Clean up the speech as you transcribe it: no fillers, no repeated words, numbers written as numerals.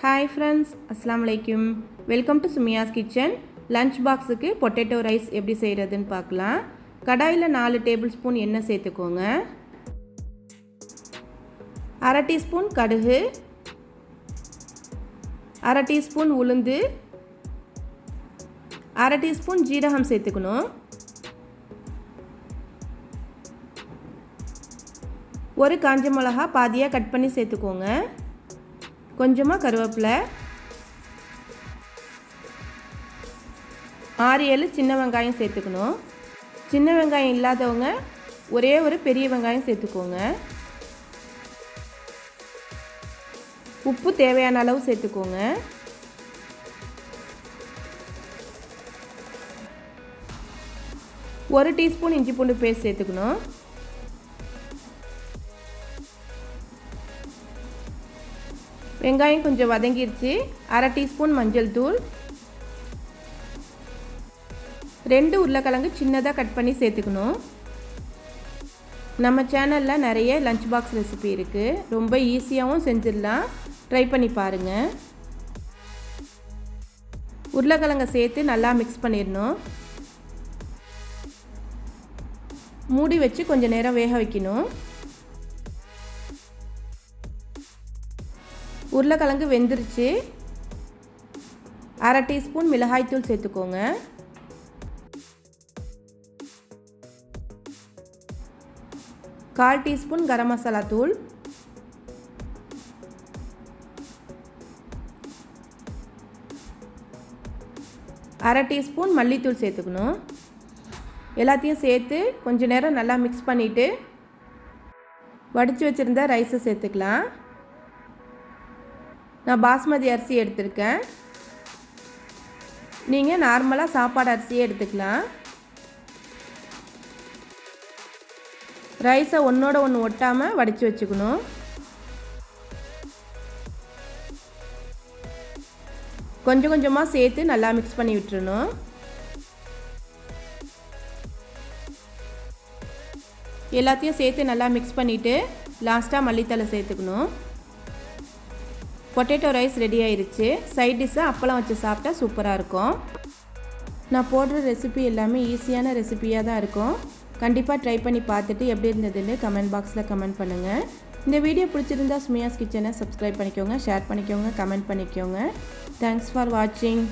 Hi friends, Assalamualaikum. Welcome to Sumiya's kitchen. Lunch boxுக்கு potato rice எப்படி செய்யறதுன்னு பார்க்கலாம். கடாயில 4 டேபிள்ஸ்பூன் எண்ணெய் சேர்த்துக்கோங்க. 1/2 டீஸ்பூன் கடுகு, 1/2 டீஸ்பூன் உளுந்து, 1/2 டீஸ்பூன் ஜீரகம் சேர்த்துக்கணும். ஒரு காஞ்ச மிளகாய் பாதியா கட் பண்ணி சேர்த்துக்கோங்க. கொஞ்சமாக கருவேப்பிலை, 6-7 சின்ன வெங்காயம் சேர்த்துக்கணும். சின்ன வெங்காயம் இல்லாதவங்க ஒரே ஒரு பெரிய வெங்காயம் சேர்த்துக்கோங்க. உப்பு தேவையான அளவு சேர்த்துக்கோங்க. ஒரு டீஸ்பூன் இஞ்சி பூண்டு பேஸ்ட் சேர்த்துக்கணும். வெங்காயம் கொஞ்சம் வதங்கிருச்சு. 1/2 டீஸ்பூன் மஞ்சள் தூள், 2 உருளைக்கிழங்கு சின்னதாக கட் பண்ணி சேர்த்துக்கணும். நம்ம சேனலில் நிறைய லஞ்ச் பாக்ஸ் ரெசிபி இருக்குது, ரொம்ப ஈஸியாகவும் செஞ்சிடலாம், ட்ரை பண்ணி பாருங்கள். உருளைக்கிழங்கை சேர்த்து நல்லா மிக்ஸ் பண்ணிடணும். மூடி வச்சு கொஞ்சம் நேரம் வேக வைக்கணும். உருளைக்கிழங்கு வெந்துருச்சு. 1/2 டீஸ்பூன் மிளகாய்த்தூள் சேர்த்துக்கோங்க. கால் டீஸ்பூன் கரம் மசாலா தூள், 1/2 டீஸ்பூன் மல்லித்தூள் சேர்த்துக்கணும். எல்லாத்தையும் சேர்த்து கொஞ்ச நேரம் நல்லா மிக்ஸ் பண்ணிவிட்டு வடித்து வச்சுருந்த ரைஸை சேர்த்துக்கலாம். நான் பாஸ்மதி அரிசி எடுத்திருக்கேன். நீங்கள் நார்மலாக சாப்பாடு அரிசியே எடுத்துக்கலாம். ரைஸை ஒன்றோட ஒன்று ஒட்டாமல் வடித்து வச்சுக்கணும். கொஞ்சம் கொஞ்சமாக சேர்த்து நல்லா மிக்ஸ் பண்ணி விட்டுறணும். எல்லாத்தையும் சேர்த்து நல்லா மிக்ஸ் பண்ணிவிட்டு லாஸ்ட்டாக மல்லித்தழை சேர்த்துக்கணும். பொட்டேட்டோ ரைஸ் ரெடி ஆயிடுச்சு. சைட் டிஷ்ஷை அப்பளம் வச்சு சாப்பிட்டா சூப்பராக இருக்கும். நான் போடுற ரெசிபி எல்லாமே ஈஸியான ரெசிபியாக தான் இருக்கும். கண்டிப்பாக ட்ரை பண்ணி பார்த்துட்டு எப்படி இருந்ததுன்னு கமெண்ட் பாக்ஸில் கமெண்ட் பண்ணுங்கள். இந்த வீடியோ பிடிச்சிருந்தா சுமியாஸ் கிச்சனை சப்ஸ்கிரைப் பண்ணிக்கோங்க, ஷேர் பண்ணிக்கோங்க, கமெண்ட் பண்ணிக்கோங்க. தேங்க்ஸ் ஃபார் வாட்சிங்.